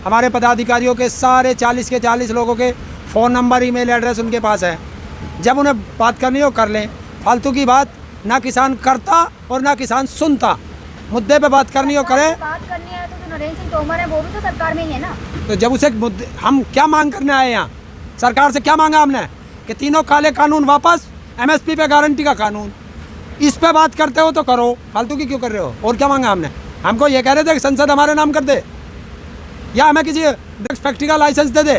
हमारे पदाधिकारियों के सारे 40 के 40 लोगों के फ़ोन नंबर, ईमेल एड्रेस उनके पास है। जब उन्हें बात करनी हो कर लें, फालतू की बात ना किसान करता और ना किसान सुनता। मुद्दे पे बात करनी हो करे। बात करनी है तो जो नरेंद्र सिंह तोमर है वो भी तो सरकार में ही है ना। तो जब उसे हम क्या मांग करने आए यहाँ, सरकार से क्या मांगा हमने कि तीनों काले कानून वापस, MSP पे गारंटी का कानून, इस पे बात करते हो तो करो, फालतू की क्यों कर रहे हो। और क्या मांगा हमने? हमको ये कह रहे थे कि संसद हमारे नाम कर दे या हमें किसी ड्रग्स फैक्ट्री का लाइसेंस दे दे।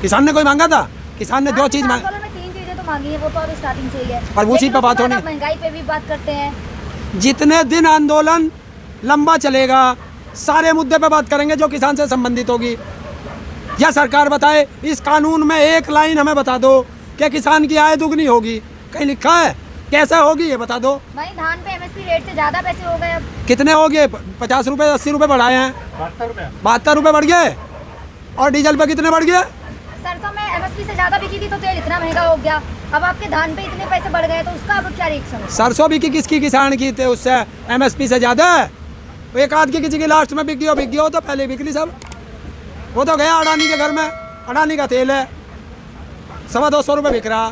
किसान ने कोई मांगा था? किसान ने जो चीज़ मांगी, 3 चीजें तो मांगी है, वो तो अब स्टार्टिंग से ही है। और उसी पे बात होनी। महंगाई पे भी बात करते हैं। जितने दिन आंदोलन लंबा चलेगा सारे मुद्दे पे बात करेंगे जो किसान से संबंधित होगी। या सरकार बताए इस कानून में एक लाइन हमें बता दो कि किसान की आय दुगनी होगी, कहीं लिखा है? कैसे होगी ये बता दो। भाई धान पे MSP रेट से ज़्यादा पैसे हो गए। अब कितने हो गए? 50 रुपये 80 रुपये बढ़ाए हैं। 72 रुपये बढ़ गए। और डीजल पे कितने बढ़ गए? सरसों में MSP से ज़्यादा बिकी थी तो तेल इतना महंगा हो गया। अब आपके धान पे इतने पैसे बढ़ गए तो उसका अब क्या रिएक्शन है? सरसों बिकी किसकी? किसान की थे, उससे MSP से ज़्यादा है। एक आध की किसी की लास्ट में बिक गई हो तो पहले बिक ली सब। वो तो गया अडानी के घर में, अडानी का तेल है, 225 रुपये बिक रहा,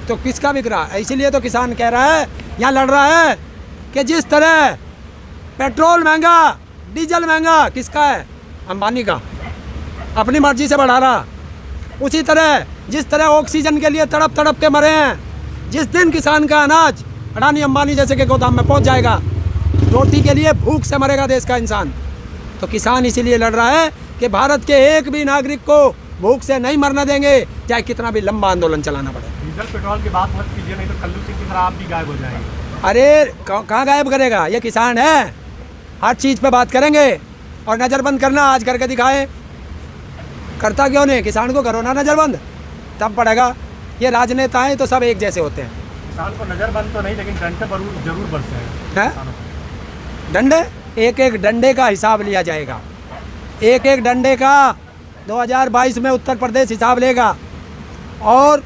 तो किसका बिक रहा है? इसीलिए तो किसान कह रहा है, यहाँ लड़ रहा है कि जिस तरह पेट्रोल महंगा, डीजल महंगा, किसका है? अंबानी का, अपनी मर्जी से बढ़ा रहा। उसी तरह जिस तरह ऑक्सीजन के लिए तड़प तड़प के मरे हैं, जिस दिन किसान का अनाज अडानी अंबानी जैसे के गोदाम में पहुंच जाएगा, रोटी के लिए भूख से मरेगा देश का इंसान। तो किसान इसीलिए लड़ रहा है कि भारत के एक भी नागरिक को भूख से नहीं मरना देंगे, चाहे कितना भी लंबा आंदोलन चलाना पड़े। डीजल पेट्रोल की बात मत कीजिए, नहीं तो कल्लू सिंह की तरह आप भी गायब हो जाएंगे। अरे कहाँ गायब करेगा? ये किसान है, हर चीज़ पे बात करेंगे। और नज़रबंद करना आज करके दिखाए, करता क्यों नहीं? किसान को करो ना नज़रबंद, तब पड़ेगा। ये राजनेता हैं तो सब एक जैसे होते हैं। किसान को नज़रबंद तो नहीं, लेकिन डंडे पर जरूर बरसे हैं। डंडे, एक एक डंडे का हिसाब लिया जाएगा। एक एक डंडे का 2022 में उत्तर प्रदेश हिसाब लेगा। और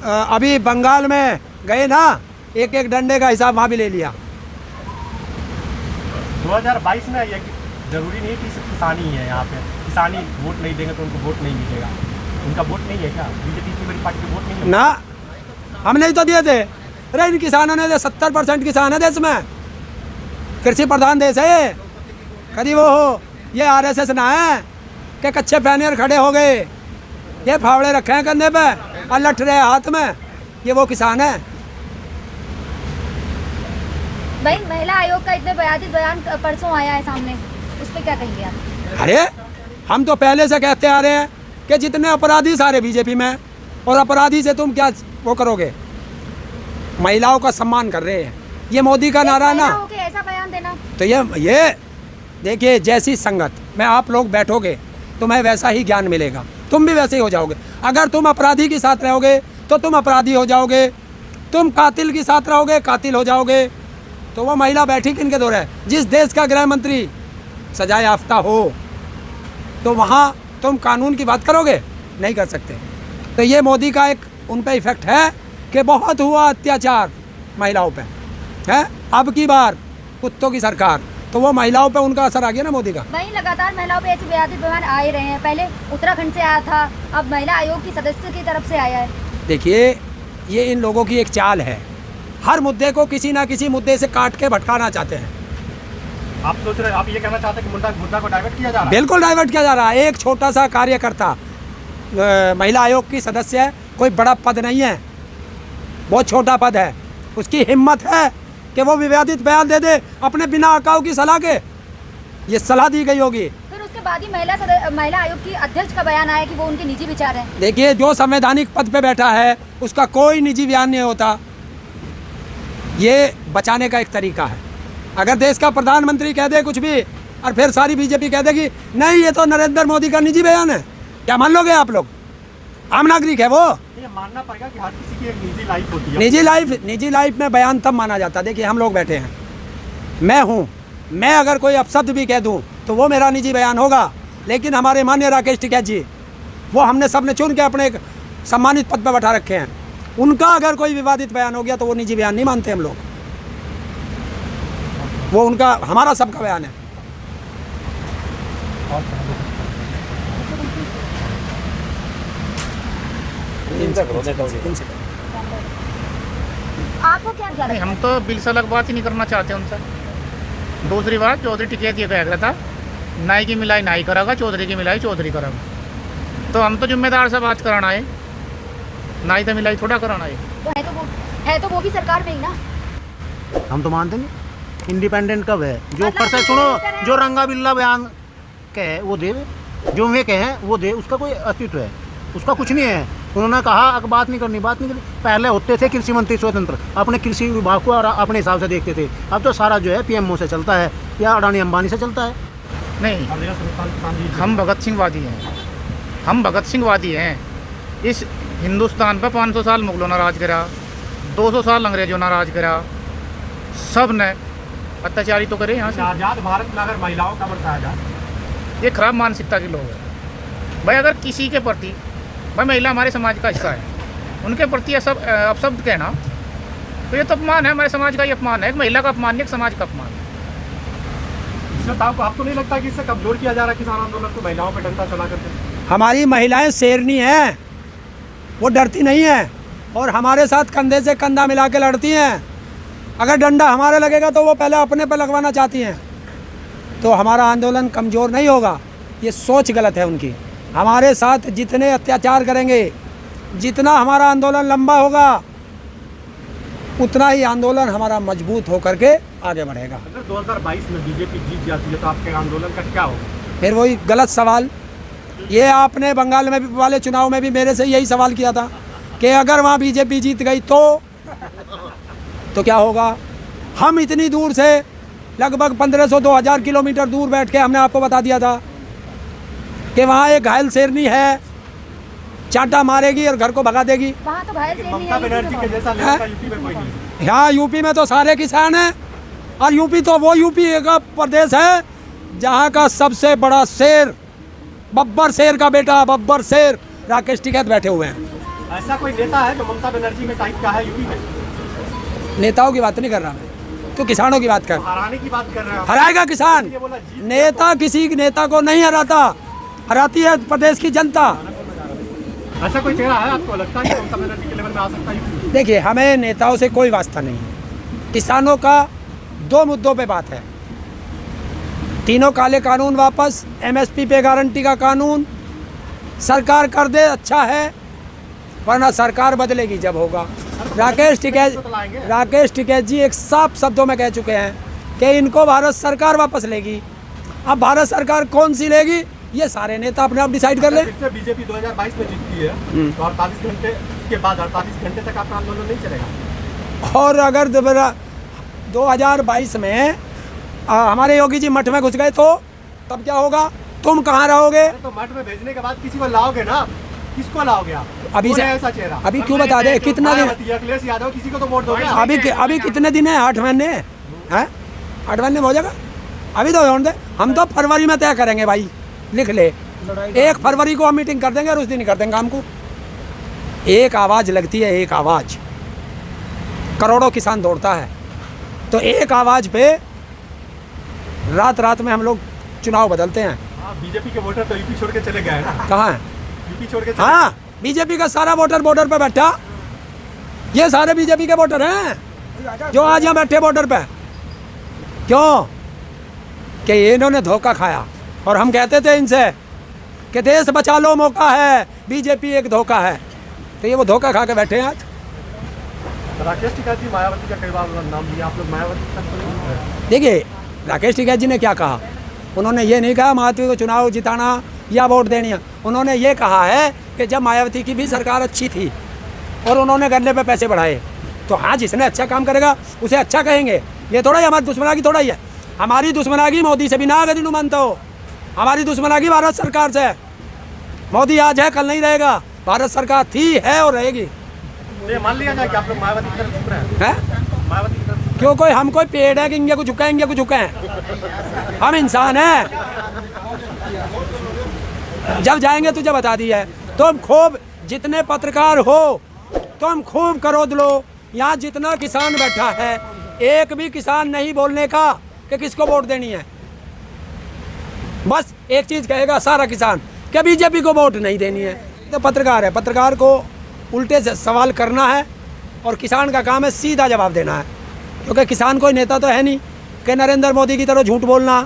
अभी बंगाल में गए ना, एक एक डंडे का हिसाब वहाँ भी ले लिया। 2022 में ये जरूरी नहीं कि सिर्फ किसानी ही है यहाँ पे। किसानी वोट नहीं देंगे तो उनको वोट नहीं मिलेगा। उनका वोट नहीं है क्या? बीजेपी की बड़ी पार्टी की वोट नहीं है ना, हम नहीं तो दिए थे। अरे इन किसानों ने 70% किसान है देश में, कृषि प्रधान देश है। कभी वो हो ये RSS ना है कि कच्चे पैनियर खड़े हो गए, ये फावड़े रखे हैं कंधे पे और लठ रहे हाथ में, ये वो किसान है। भाई महिला आयोग का इतने बयान परसों आया है सामने, उस पर क्या कहेंगे आप? अरे हम तो पहले से कहते आ रहे हैं कि जितने अपराधी सारे बीजेपी में, और अपराधी से तुम क्या वो करोगे? महिलाओं का सम्मान कर रहे हैं, ये मोदी का नारा ना। ऐसा बयान देना तो ये देखिए, जैसी संगत में आप लोग बैठोगे तुम्हें वैसा ही ज्ञान मिलेगा, तुम भी वैसे ही हो जाओगे। अगर तुम अपराधी के साथ रहोगे तो तुम अपराधी हो जाओगे, तुम कातिल के साथ रहोगे कातिल हो जाओगे। तो वो महिला बैठी किनके दौर है? जिस देश का गृह मंत्री सजा याफ्ता हो, तो वहाँ तुम कानून की बात करोगे? नहीं कर सकते। तो ये मोदी का एक उन पे इफेक्ट है कि बहुत हुआ अत्याचार महिलाओं पे है। अब की बार कुत्तों की सरकार, तो वो महिलाओं पे उनका असर आ गया ना मोदी का। वहीं लगातार महिलाओं पे ऐसे बयान आ ही रहे हैं। पहले उत्तराखंड से आया था, अब महिला आयोग की सदस्य की तरफ से आया है। देखिए, ये इन लोगों की एक चाल है, हर मुद्दे को किसी ना किसी मुद्दे से काट के भटकाना चाहते हैं। आप सोच रहे, आप ये कहना चाहते हैं कि मुद्दा को डाइवर्ट किया जा रहा है? बिल्कुल डाइवर्ट किया जा रहा है। एक छोटा सा कार्यकर्ता महिला आयोग की सदस्य है, कोई बड़ा पद नहीं है, बहुत छोटा पद है। उसकी हिम्मत है कि वो विवादित बयान दे दे अपने बिना अकाउ की सलाह के। ये सलाह दी गई होगी। फिर उसके बाद ही महिला आयोग की अध्यक्ष का बयान आया कि वो उनके निजी विचार हैं। देखिए, जो संवैधानिक पद पे बैठा है उसका कोई निजी बयान नहीं होता। ये बचाने का एक तरीका है। अगर देश का प्रधानमंत्री कह दे कुछ भी और फिर सारी बीजेपी कह देगी नहीं ये तो नरेंद्र मोदी का निजी बयान है, क्या मान लोगे आप लोग? आम नागरिक है वो। ये मानना पड़ेगा कि हर किसी की एक निजी लाइफ होती है। निजी लाइफ में बयान तब माना जाता है। देखिए, हम लोग बैठे हैं, मैं हूँ, मैं अगर कोई अपशब्द भी कह दूँ तो वो मेरा निजी बयान होगा। लेकिन हमारे माननीय राकेश टिकैत जी, वो हमने सबने चुन के अपने एक सम्मानित पद पर बैठा रखे हैं, उनका अगर कोई विवादित बयान हो गया तो वो निजी बयान नहीं मानते हम लोग, वो उनका हमारा सबका बयान है। और सब लोग आपको क्या नहीं, हम तो बिल से अलग बात ही नहीं करना चाहते उनसे। दूसरी बात, चौधरी टिकैत ये कह रहा था नाई की मिलाई नाई करेगा, चौधरी की मिलाई चौधरी करेगा। तो हम तो जिम्मेदार से बात कराना है, नाई तो मिलाई थोड़ा कराना है। तो वो भी सरकार में ही ना। हम तो मानते नहीं। इंडिपेंडेंट कब है? जो ऊपर से मतलब सुनो, जो रंगा बिल्ला बयान कहे वो दे, जो वे कहे वो दे, उसका कोई अस्तित्व है? उसका कुछ नहीं है। उन्होंने कहा अब बात नहीं करनी। पहले होते थे कृषि मंत्री स्वतंत्र, अपने कृषि विभाग को अपने हिसाब से देखते थे। अब तो सारा जो है पीएमओ से चलता है या अडानी अंबानी से चलता है। नहीं, हम भगत सिंहवादी हैं, हम भगत सिंहवादी हैं। इस हिंदुस्तान पर 500 साल मुगलों ने राज करा, 200 साल अंग्रेजों ने राज करा, सब ने अत्याचारी तो करे यहाँ से। आज़ाद भारत में अगर महिलाओं का बरसा आज़ाद, ये खराब मानसिकता के लोग हैं भाई। अगर किसी के प्रति, भाई महिला हमारे समाज का हिस्सा है, उनके प्रति सब अपशब्द कहना तो ये तो अपमान है, हमारे समाज का ये अपमान है। एक महिला का अपमान नहीं, एक समाज का अपमान है। इससे आपको नहीं लगता कि इससे कमजोर किया जा रहा है किसान आंदोलन को, महिलाओं पर डंडा चला करके? हमारी महिलाएं शेरनी हैं, वो डरती नहीं हैं और हमारे साथ कंधे से कंधा मिला के लड़ती हैं। अगर डंडा हमारे लगेगा तो वो पहले अपने पर लगवाना चाहती हैं। तो हमारा आंदोलन कमज़ोर नहीं होगा, ये सोच गलत है उनकी। हमारे साथ जितने अत्याचार करेंगे, जितना हमारा आंदोलन लंबा होगा, उतना ही आंदोलन हमारा मजबूत होकर के आगे बढ़ेगा। अगर 2022 में बीजेपी जीत जाती है तो आपके आंदोलन का क्या होगा? फिर वही गलत सवाल, ये आपने बंगाल में भी वाले चुनाव में भी मेरे से यही सवाल किया था कि अगर वहाँ बीजेपी जीत गई तो क्या होगा। हम इतनी दूर से लगभग 1500-2000 किलोमीटर दूर बैठ के हमने आपको बता दिया था कि वहाँ एक घायल शेरनी है, चांटा मारेगी और घर को भगा देगी। वहाँ तो घायल शेरनी ममता है, बनर्जी के जैसा है? नेता यूपी में कोई नहीं है। यहाँ यूपी में तो सारे किसान हैं और यूपी तो वो यूपी का प्रदेश है जहाँ का सबसे बड़ा शेर, बब्बर शेर का बेटा बब्बर शेर राकेश टिकैत बैठे हुए हैं। ऐसा कोई नेता है जो ममता बनर्जी में टाइप का है यूपी में? नेताओं की बात नहीं कर रहा मैं, तो किसानों की बात कर। हराने की बात कर रहे हैं। हराएगा किसान, ये बोला जीत नेता किसी नेता को नहीं हराता, हराती है प्रदेश की जनता। ऐसा कोई चेहरा है आपको लगता है कि ममता बनर्जी के लेवल में आ सकता है? देखिए, हमें नेताओं से कोई वास्ता नहीं है। किसानों का 2 मुद्दों पे बात है, तीनों काले कानून वापस, एमएसपी पे गारंटी का कानून, सरकार कर दे अच्छा है वरना सरकार बदलेगी जब होगा। राकेश टिकैत जी एक साफ शब्दों में कह चुके हैं कि इनको भारत सरकार वापस लेगी। अब भारत सरकार कौन सी लेगी ये सारे नेता अपने आप डिसाइड कर ले। फिर से बीजेपी 2022 में जीतती है तो 48 घंटे के बाद 48 घंटे तक आपका आंदोलन नहीं चलेगा। और अगर 2022 में हमारे योगी जी मठ में घुस गए तो तब क्या होगा? तुम कहाँ रहोगे? तो मठ में भेजने के बाद किसी को लाओगे ना, किसको लाओगे आप? अभी से ऐसा चेहरा अभी क्यों बता दे कितना दिन? अखिलेश यादव किसी को तो वोट दोगे? अभी कितने दिन है? 8 महीने हैं, 8 महीने में हो जाएगा। अभी तो होने दे, हम तो फरवरी में तय करेंगे भाई, लिख ले। 1 फरवरी को हम मीटिंग कर देंगे और उस दिन ही कर देंगे काम को। एक आवाज़ लगती है, एक आवाज़, करोड़ों किसान दौड़ता है, तो एक आवाज़ पे रात में हम लोग चुनाव बदलते हैं। बीजेपी के वोटर तो यूपी छोड़ के चले गए हैं। कहाँ है? यूपी छोड़ के चले हाँ, बीजेपी का सारा वोटर बॉर्डर पे बैठा, ये सारे बीजेपी के वोटर हैं जो आज यहाँ बैठे बॉर्डर पे। क्यों? कि इन्होंने धोखा खाया और हम कहते थे इनसे कि देश बचा लो, मौका है, बीजेपी एक धोखा है, तो ये वो धोखा खा के बैठे हैं आज। राकेश टिकैत जी मायावती का कई बार नाम लिया, आप लोग मायावती तक तो नहीं गए। देखिए, राकेश टिकैत जी ने क्या कहा, उन्होंने ये नहीं कहा मायावती को चुनाव जिताना या वोट देनी है। उन्होंने ये कहा है कि जब मायावती की भी सरकार अच्छी थी और उन्होंने गन्ने पे पैसे बढ़ाए, तो हाँ, जिसने अच्छा काम करेगा उसे अच्छा कहेंगे। ये थोड़ा ही हमारी दुश्मनागी थोड़ा ही है। हमारी दुश्मनागी मोदी से भी ना अगर नु मानता हो, हमारी दुश्मनागी भारत सरकार से। मोदी आज है, कल नहीं रहेगा। भारत सरकार थी, है और रहेगी। ये मान लिया जाए कि आप लोग मायावती की तरफ झुक रहे हैं? मायावती की तरफ क्यों? कोई हम कोई पेड़ है कि इंडिया को झुकाएं? हम इंसान हैं। जब जाएंगे तुझे बता दिया है। तुम खूब, जितने पत्रकार हो तुम खूब करो लो। यहाँ जितना किसान बैठा है, एक भी किसान नहीं बोलने का कि किसको वोट देनी है। बस एक चीज़ कहेगा सारा किसान कि बीजेपी को वोट नहीं देनी है। तो पत्रकार है, पत्रकार को उल्टे से सवाल करना है और किसान का काम है सीधा जवाब देना है, क्योंकि किसान कोई नेता तो है नहीं कि नरेंद्र मोदी की तरह झूठ बोलना।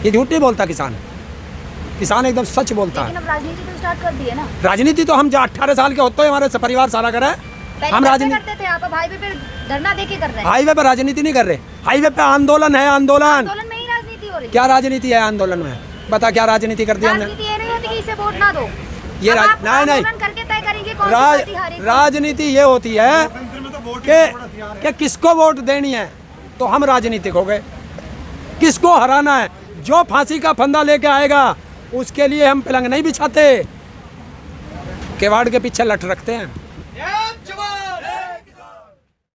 ये झूठ नहीं बोलता किसान, किसान एकदम सच बोलता है। लेकिन अब राजनीति तो स्टार्ट कर दी है ना। राजनीति तो हम 18 साल के होते हैं, हमारे परिवार सारा करा है। पहले हम धरना राजनीति करते थे, आप अब हाईवे पे धरना देके कर रहे हैं। हाईवे पे राजनीति नहीं कर रहे, हाईवे पे आंदोलन है। आंदोलन आंदोलन में ही राजनीति हो रही है। क्या राजनीति है आंदोलन में? बता क्या राजनीति कर दी हमने? राजनीति ये नहीं होती कि इसे वोट ना दो। ये अब आप नहीं आंदोलन करके तय करेंगे कौन सी पार्टी हारेगी। राजनीति ये होती है कि किसको वोट देनी है, तो हम राजनीतिक हो गए। किसको हराना है, जो फांसी का फंदा लेके आएगा उसके लिए हम पलंग नहीं बिछाते, केवाड़ के पीछे लठ रखते हैं।